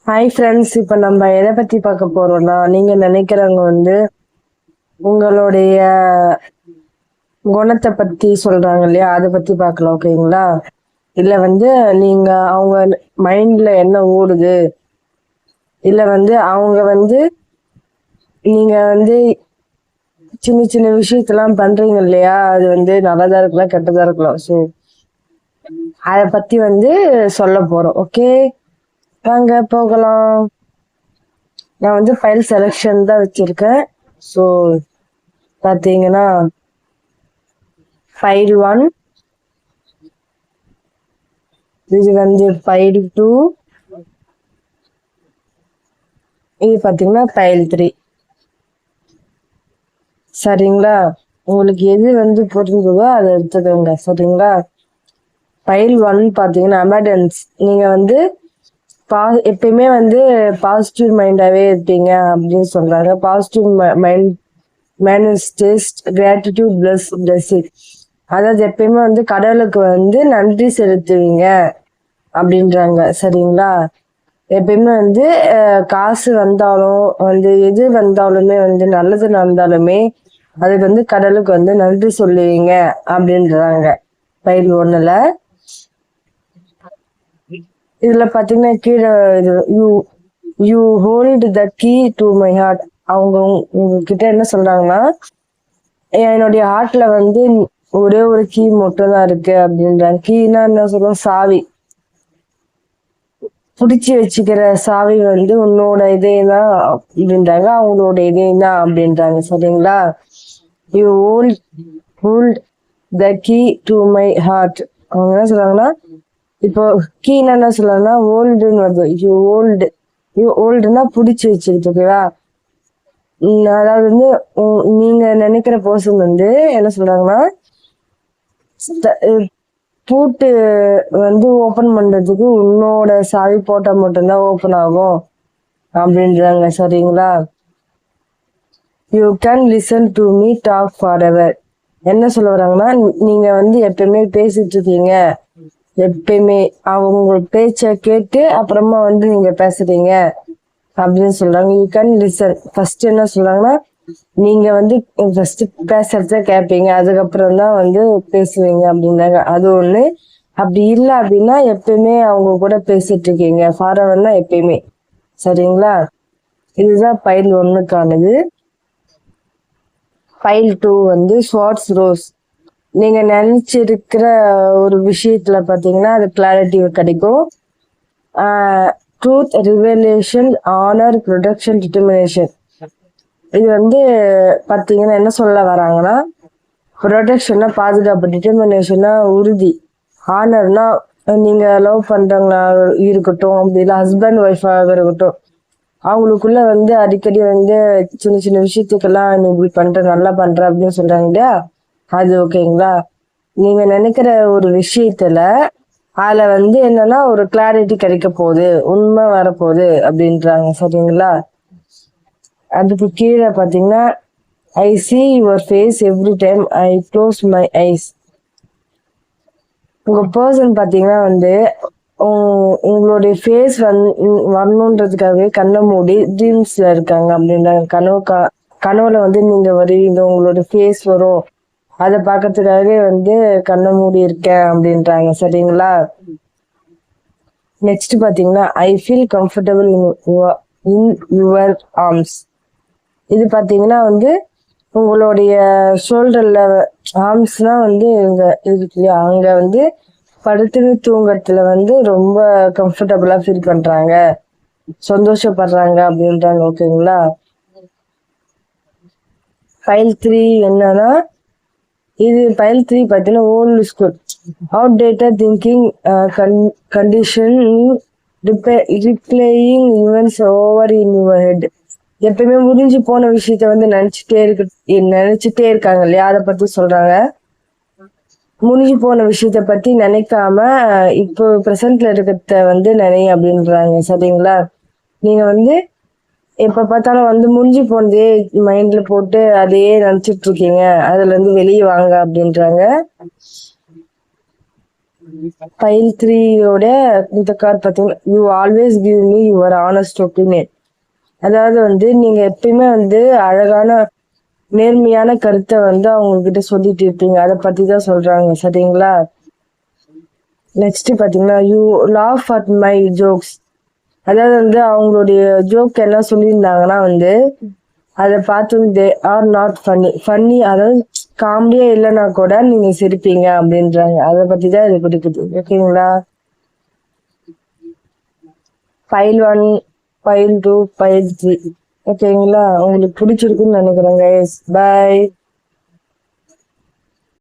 Hi friends, இப்போ நம்ம எதை பற்றி பார்க்க போகிறோம்னா, நீங்கள் நினைக்கிறவங்க உங்களுடைய குணத்தை பற்றி சொல்கிறாங்க இல்லையா, அதை பற்றி பார்க்கலாம். ஓகேங்களா? இல்லை நீங்கள் அவங்க மைண்டில் என்ன ஓடுது, இல்லை அவங்க நீங்கள் சின்ன சின்ன விஷயத்தெல்லாம் பண்ணுறீங்க இல்லையா, அது நல்லதாக இருக்கலாம் கெட்டதாக இருக்கலாம். ஸோ அதை பற்றி சொல்ல போகிறோம். ஓகே, வாங்க போகலாம். நான் ஃபைல் செலெக்ஷன் தான் வச்சிருக்கேன். ஸோ பார்த்தீங்கன்னா ஃபைல் 1, இது ஃபைல் 2, இது பார்த்தீங்கன்னா ஃபைல் 3. சரிங்களா? உங்களுக்கு எது புரிஞ்சுதோ அதை எடுத்துக்கோங்க. சரிங்களா? ஃபைல் 1 பார்த்தீங்கன்னா அபண்டன்ஸ். நீங்கள் எப்பயுமே பாசிட்டிவ் மைண்டாவே இருப்பீங்க அப்படின்னு சொல்றாங்க. Positive mind manifest gratitude blessing. அதாவது எப்பயுமே கடவுளுக்கு நன்றி செலுத்துவீங்க அப்படின்றாங்க. சரிங்களா? எப்பயுமே காசு வந்தாலும் எது வந்தாலுமே நல்லது நடந்தாலுமே அதுக்கு கடவுளுக்கு நன்றி சொல்லுவீங்க அப்படின்றாங்க ஃபைல் 1ல. இதுல பாத்தீங்கன்னா கீழே you hold the key to my heart. அவங்க உங்ககிட்ட என்ன சொல்றாங்கன்னா, என்னுடைய ஹார்ட்ல ஒரே ஒரு கீ மட்டும் தான் இருக்கு அப்படின்றாங்க. கீனா என்ன சொல்றோம்? சாவி. பிடிச்சி வச்சுக்கிற சாவி உன்னோட இதயம் தான் அப்படின்றாங்க, அவங்களோட இதயம் தான் அப்படின்றாங்க. சரிங்களா? You hold the key to my heart. அவங்க என்ன சொல்றாங்கன்னா, இப்போ கீனா என்ன சொல்லலாம்னா ஓல்டுன்னு வருது. யூ ஓல்டுன்னா பிடிச்சி வச்சிருக்கு. ஓகேவா? அதாவது நீங்க நினைக்கிற பர்சன் என்ன சொல்றாங்கன்னா, பூட்டு ஓபன் பண்றதுக்கு உன்னோட சாவி போட்டா மட்டும்தான் ஓபன் ஆகும் அப்படின்றாங்க. சரிங்களா? You can listen to me talk forever. என்ன சொல்ல வராங்கன்னா, நீங்க எப்பயுமே பேசிட்டு இருக்கீங்க, எப்பயுமே அவங்க பேச்ச கேட்டு அப்புறமா நீங்க பேசுறீங்க அப்படின்னு சொல்றாங்க. You can listen. ஃபர்ஸ்ட் என்ன சொல்றாங்கன்னா, நீங்க ஃபர்ஸ்ட் பேசுறத கேட்பீங்க, அதுக்கப்புறம் தான் பேசுவீங்க அப்படின்னாங்க. அது ஒண்ணு. அப்படி இல்லை அப்படின்னா எப்பயுமே அவங்க கூட பேசிட்டு இருக்கீங்க. ஃபாரவர்னா எப்பயுமே. சரிங்களா? இதுதான் ஃபைல் 1க்கானது. File 2 shorts rows. நீங்க நினைச்சிருக்கிற ஒரு விஷயத்துல பாத்தீங்கன்னா அது கிளாரிட்டி கிடைக்கும். Truth, revelation, honour, production, determination. இது பாத்தீங்கன்னா என்ன சொல்ல வராங்கன்னா, ப்ரொடக்ஷன்னா பாதுகாப்பு, டிட்டர்மினேஷன்னா உறுதி, ஆனர்னா நீங்க லவ் பண்றவங்களா இருக்கட்டும், அப்படி இல்லை ஹஸ்பண்ட் ஒய்ஃபாக இருக்கட்டும், அவங்களுக்குள்ள அடிக்கடி சின்ன சின்ன விஷயத்துக்கெல்லாம் நீ இப்படி பண்ற, நல்லா பண்ற அப்படின்னு சொல்றாங்க இல்லையா, அது ஓகேங்களா? நீங்க நினைக்கிற ஒரு விஷயத்துல அதுல என்னன்னா ஒரு கிளாரிட்டி கிடைக்க போகுது, உண்மை வரப்போகுது அப்படின்றாங்க. சரிங்களா? அதுக்கு கீழே பாத்தீங்கன்னா ஐ see your face every time I close my eyes. உங்க பர்சன் பாத்தீங்கன்னா உங்களுடைய ஃபேஸ் வரணுன்றதுக்காகவே கண்ணை மூடி ட்ரீம்ஸ்ல இருக்காங்க அப்படின்றாங்க. கனவுல நீங்க வருவீங்க, உங்களோட ஃபேஸ் வரும், அதை பார்க்கறதுக்காகவே கண்ணை மூடி இருக்கேன் அப்படின்றாங்க. சரிங்களா? நெக்ஸ்ட் பாத்தீங்கன்னா I feel comfortable in your arms. இது பாத்தீங்கன்னா உங்களுடைய ஷோல்டர்ல, ஆர்ம்ஸ்னா இங்க இருக்கு இல்லையா, அங்க படுத்து தூங்கத்துல ரொம்ப கம்ஃபர்டபுளா ஃபீல் பண்றாங்க, சந்தோஷப்படுறாங்க அப்படின்றாங்க. ஓகேங்களா? ஃபைல் 3 என்னன்னா, இது ஃபைல் 3 பார்த்தீங்கன்னா old school, outdated thinking, condition, replaying events over in your head. எப்பயுமே முடிஞ்சு போன விஷயத்த நினைச்சிட்டே இருக்காங்க இல்லையா, அதை பத்தி சொல்றாங்க. முடிஞ்சு போன விஷயத்த பத்தி நினைக்காம இப்போ பிரசன்ட்ல இருக்கிறத நினை அப்படின்றாங்க. சரிங்களா? நீங்க எப்ப பார்த்தாலும் முடிஞ்சு போனதே மைண்ட்ல போட்டு அதையே நினைச்சிட்டு இருக்கீங்க, அதுல வெளியே வாங்க அப்படின்றாங்க. ஃபைல் 3யோட இந்த கார்டு பார்த்தீங்கன்னா, you always give me your honest opinion. அதாவது வந்து நீங்க எப்பயுமே வந்து அழகான நேர்மையான கருத்தை வந்து அவங்க கிட்ட சொல்லிட்டு இருப்பீங்க. அதை பத்தி தான் சொல்றாங்க. சரிங்களா? நெக்ஸ்ட் பாத்தீங்கன்னா, you laugh at my jokes. அதாவது வந்து அவங்களுடைய ஜோக் என்ன சொல்லியிருந்தாங்கன்னா வந்து அதை பார்த்து they are not funny. Funny அதாவது காமெடியா இல்லைன்னா கூட நீங்க சிரிப்பீங்க அப்படின்றாங்க. அதை பத்தி தான் இது கொடுக்குது. ஓகேங்களா? File 1, file 2, file 3. ஓகேங்களா? உங்களுக்கு பிடிச்சிருக்குன்னு நினைக்கிறேன் கைஸ். பை.